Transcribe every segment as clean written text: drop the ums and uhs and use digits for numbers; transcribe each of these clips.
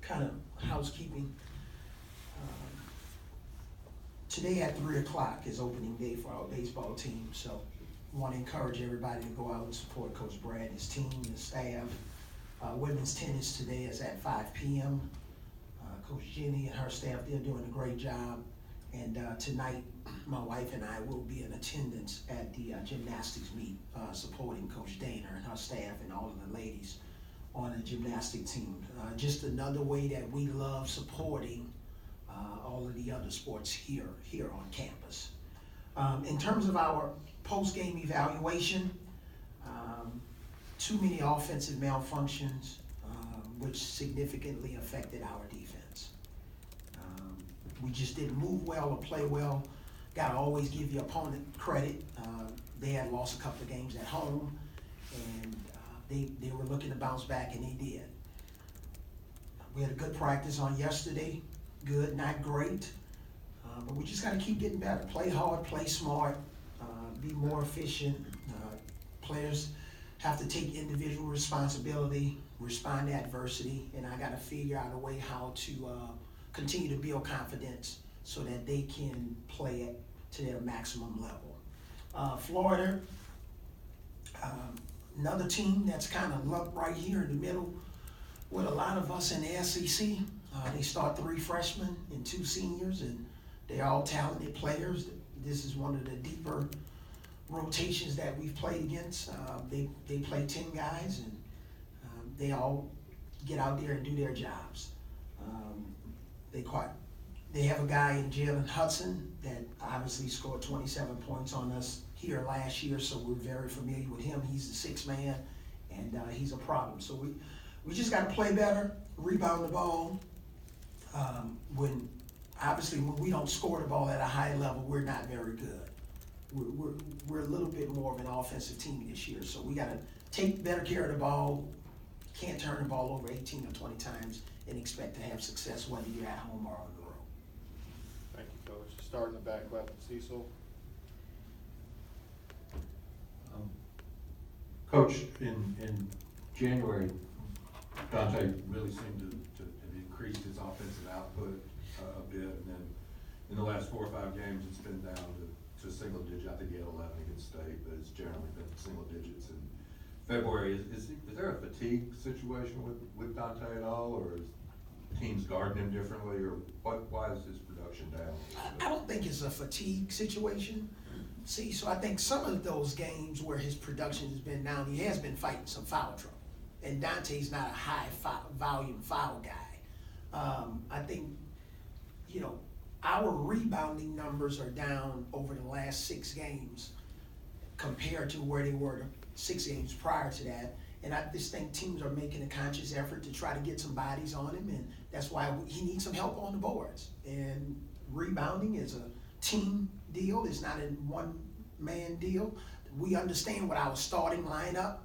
kind of housekeeping. Today at 3 o'clock is opening day for our baseball team, so I want to encourage everybody to go out and support Coach Brad and his team, his staff. Women's tennis today is at 5 p.m. Coach Jenny and her staff, they're doing a great job. And tonight, my wife and I will be in attendance at the gymnastics meet, supporting Coach Dana and her staff and all of the ladies on the gymnastic team. Just another way that we love supporting all of the other sports here on campus. In terms of our post-game evaluation, too many offensive malfunctions, which significantly affected our defense. We just didn't move well or play well. Gotta always give your opponent credit. They had lost a couple of games at home, and they were looking to bounce back, and they did. We had a good practice on yesterday. Good, not great, but we just gotta keep getting better. Play hard, play smart, be more efficient. Players have to take individual responsibility, respond to adversity, and I gotta figure out a way how to continue to build confidence so that they can play it to their maximum level. Florida, another team that's kind of lumped right here in the middle with a lot of us in the SEC. They start 3 freshmen and 2 seniors, and they're all talented players. This is one of the deeper rotations that we've played against. They play 10 guys, and they all get out there and do their jobs. They have a guy in Jalen Hudson that obviously scored 27 points on us here last year, so we're very familiar with him. He's the 6th man, and he's a problem. So we just got to play better, rebound the ball. When we don't score the ball at a high level, we're not very good. We're a little bit more of an offensive team this year, so we got to take better care of the ball. Can't turn the ball over 18 or 20 times and expect to have success whether you're at home or on the road. Thank you, Coach. Starting the back left, Cecil. Coach, in January, Dante really seemed to have increased his offensive output a bit, and then in the last 4 or 5 games, it's been down to single digit. I think he had 11 against State, but it's generally been single digits. In February, is there a fatigue situation with Dante at all, or is teams guarding him differently, or why is his production down? I don't think it's a fatigue situation. See, so I think some of those games where his production has been down, he has been fighting some foul trouble. And Dante's not a high volume foul guy. I think, our rebounding numbers are down over the last 6 games compared to where they were 6 games prior to that. And I just think teams are making a conscious effort to try to get some bodies on him, and that's why he needs some help on the boards. And rebounding is a team deal. It's not a one-man deal. We understand with our starting lineup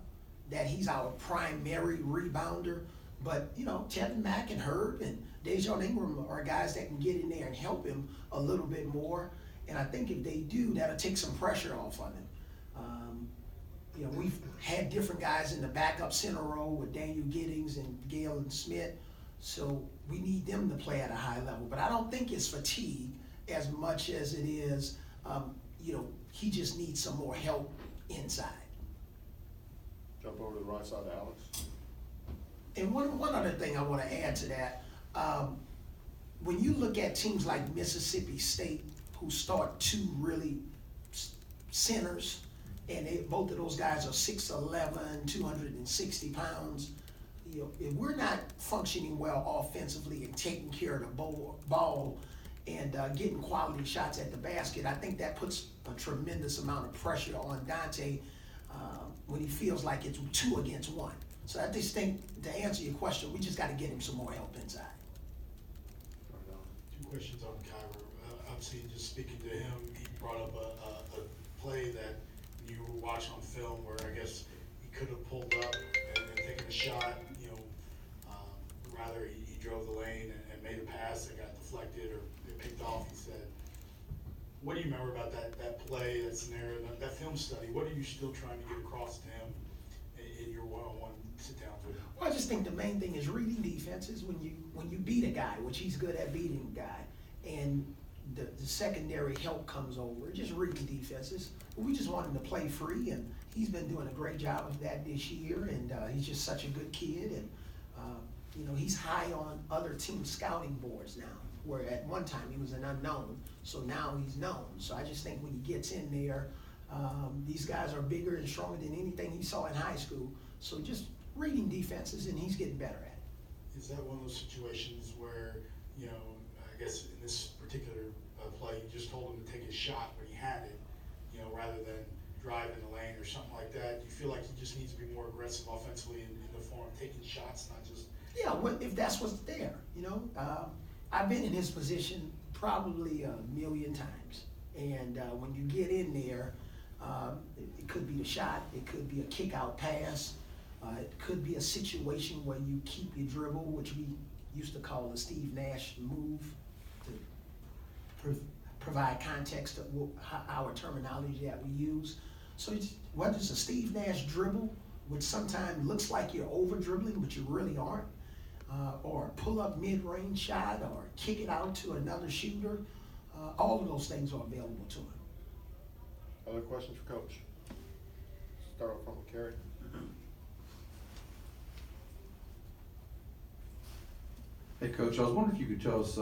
that he's our primary rebounder, but Tevin Mack and Herb and Dejon Ingram are guys that can get in there and help him a little bit more. And I think if they do, that'll take some pressure off on him. We've had different guys in the backup center role with Daniel Giddings and Galen Smith, so we need them to play at a high level. But I don't think it's fatigue as much as it is, he just needs some more help inside. Jump over to the right side of Alex. And one other thing I want to add to that, when you look at teams like Mississippi State, who start 2 really centers, and both of those guys are 6'11", 260 pounds, if we're not functioning well offensively and taking care of the ball and getting quality shots at the basket, I think that puts a tremendous amount of pressure on Dante when he feels like it's 2 against 1. So I just think, to answer your question, we just got to get him some more help inside. 2 questions on Kyra. Obviously, just speaking to him, he brought up a play that you watched on film where I guess he could have pulled up and taken a shot. Rather he drove the lane and made a pass that got deflected or it picked off. He said, "What do you remember about that play, that scenario, that film study? What are you still trying to get across to him in your one-on-one sit-downs with him?" Well, I just think the main thing is reading defenses when you beat a guy, which he's good at beating a guy, and the secondary help comes over. Just reading defenses. We just want him to play free, and he's been doing a great job of that this year. And he's just such a good kid, and you know, he's high on other team scouting boards now, where at one time he was an unknown, so now he's known. So I just think when he gets in there, these guys are bigger and stronger than anything he saw in high school. So just reading defenses, and he's getting better at it. Is that one of those situations where, you know, I guess in this particular play, you just told him to take a shot when he had it, you know, rather than drive in the lane or something like that? Do you feel like he just needs to be more aggressive offensively in the form of taking shots, not just... Yeah, if that's what's there, you know. I've been in his position probably a million times. And when you get in there, it could be the shot, it could be a kick-out pass, it could be a situation where you keep your dribble, which we used to call the Steve Nash move, to provide context of our terminology that we use. So whether it's a Steve Nash dribble, which sometimes looks like you're over-dribbling, but you really aren't, or a pull-up mid-range shot, or kick it out to another shooter, all of those things are available to him. Other questions for Coach? Start off with Kerry. Hey, Coach, I was wondering if you could tell us,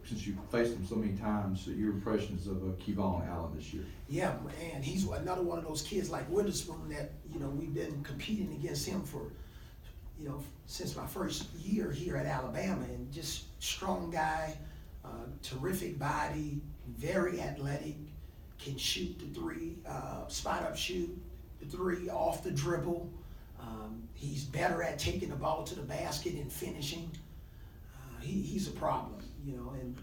since you faced him so many times, your impressions of Kevon Allen this year. Yeah, man, he's another one of those kids like Witherspoon that, you know, we've been competing against him for, you know, since my first year here at Alabama, and just strong guy, terrific body, very athletic, can shoot the three, spot up shoot the three off the dribble. He's better at taking the ball to the basket and finishing. He's a problem, you know, and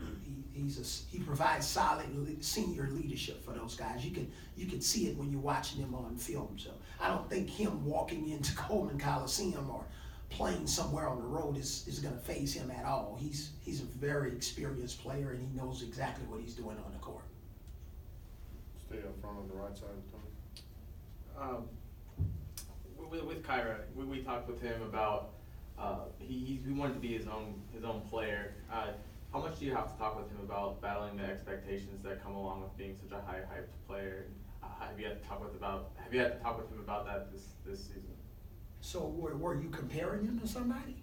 he provides solid senior leadership for those guys. You can see it when you're watching him on film. So I don't think him walking into Coleman Coliseum or playing somewhere on the road is going to faze him at all. He's a very experienced player, and he knows exactly what he's doing on the court. Stay up front on the right side of the tunnel. With Kyra, we talked with him about he wanted to be his own player. How much do you have to talk with him about battling the expectations that come along with being such a hyped player? Have you had to talk with him about that this season? So were you comparing him to somebody?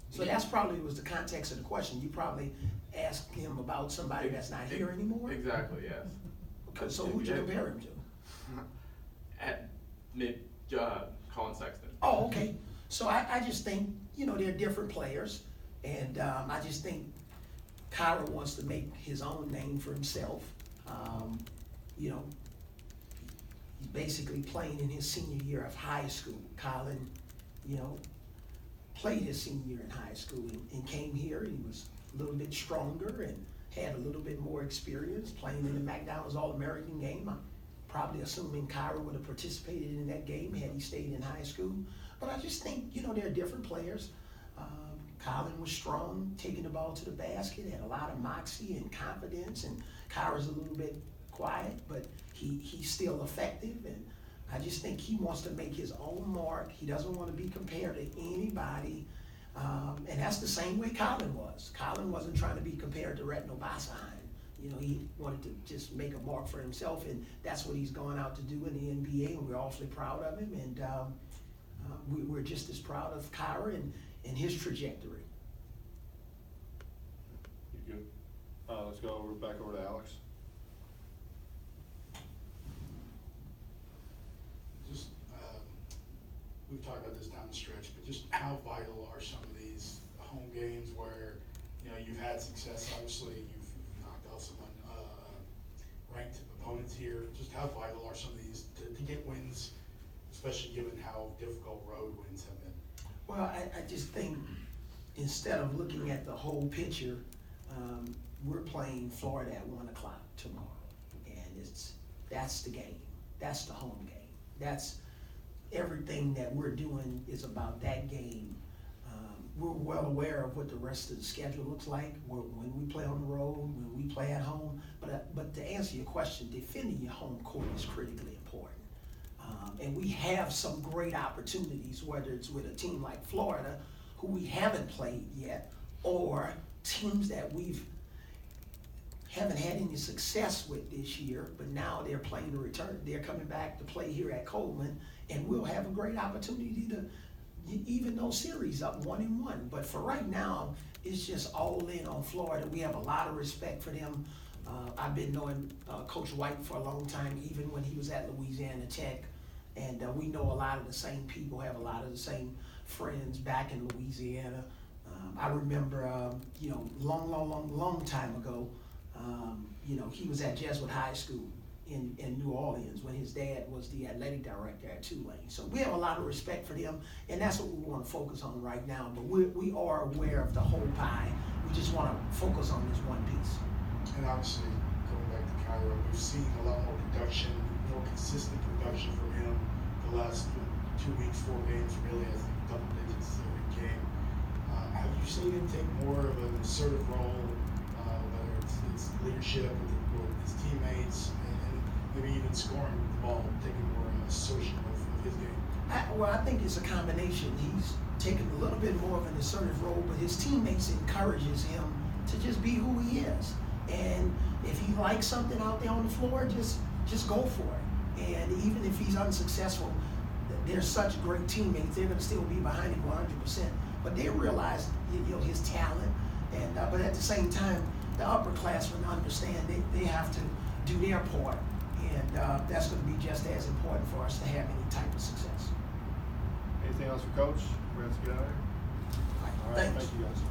So that's probably was the context of the question. You probably asked him about somebody that's not here anymore? Exactly, yes. Okay, so who'd you compare him to? At Colin Sexton. Oh, okay. So I just think, you know, they're different players, and I just think Kyra wants to make his own name for himself. You know, he's basically playing in his senior year of high school. Colin, you know, played his senior year in high school and came here. He was a little bit stronger and had a little bit more experience playing in the McDonald's All-American game. I'm probably assuming Kyra would have participated in that game had he stayed in high school. But I just think, you know, they're different players. Colin was strong, taking the ball to the basket, had a lot of moxie and confidence, and Kyra's a little bit quiet, but he's still effective, and I just think he wants to make his own mark. He doesn't want to be compared to anybody, and that's the same way Colin was. Colin wasn't trying to be compared to Retno Basahine. You know, he wanted to just make a mark for himself, and that's what he's gone out to do in the NBA, and we're awfully proud of him, and we're just as proud of Kyra and his trajectory. You good? Let's go back over to Alex. Just, we've talked about this down the stretch, but just how vital are some of these home games where, you know, you've had success, obviously, you've knocked out some ranked opponents here. Just how vital are some of these to get wins, especially given how difficult road wins have been? Well, I just think instead of looking at the whole picture, we're playing Florida at 1 o'clock tomorrow, and that's the game. That's the home game. That's everything that we're doing is about that game. We're well aware of what the rest of the schedule looks like when we play on the road, when we play at home. But to answer your question, defending your home court is critically important. And we have some great opportunities, whether it's with a team like Florida, who we haven't played yet, or teams that haven't had any success with this year, but now they're playing the return. They're coming back to play here at Coleman, and we'll have a great opportunity to even those series up 1-1. But for right now, it's just all in on Florida. We have a lot of respect for them. I've been knowing Coach White for a long time, even when he was at Louisiana Tech, and we know a lot of the same people, have a lot of the same friends back in Louisiana. I remember, long time ago, he was at Jesuit High School in New Orleans when his dad was the athletic director at Tulane. So we have a lot of respect for them, and that's what we want to focus on right now. But we are aware of the whole pie. We just want to focus on this one piece. And obviously, going back to Cairo, we've seen a lot more production, more consistent production from him the last 2 weeks, 4 games, really, I think double digits every game. Have you seen him take more of an assertive role, whether it's leadership with his teammates, and maybe even scoring the ball, taking more assertion of his game? I think it's a combination. He's taken a little bit more of an assertive role, but his teammates encourages him to just be who he is. And if he likes something out there on the floor, just go for it. And even if he's unsuccessful, they're such great teammates. They're going to still be behind him 100%. But they realize, his talent. And but at the same time, the upperclassmen understand they have to do their part. And that's going to be just as important for us to have any type of success. Anything else for Coach? We're going to get out of here. All right. All right, Thanks. thank you guys.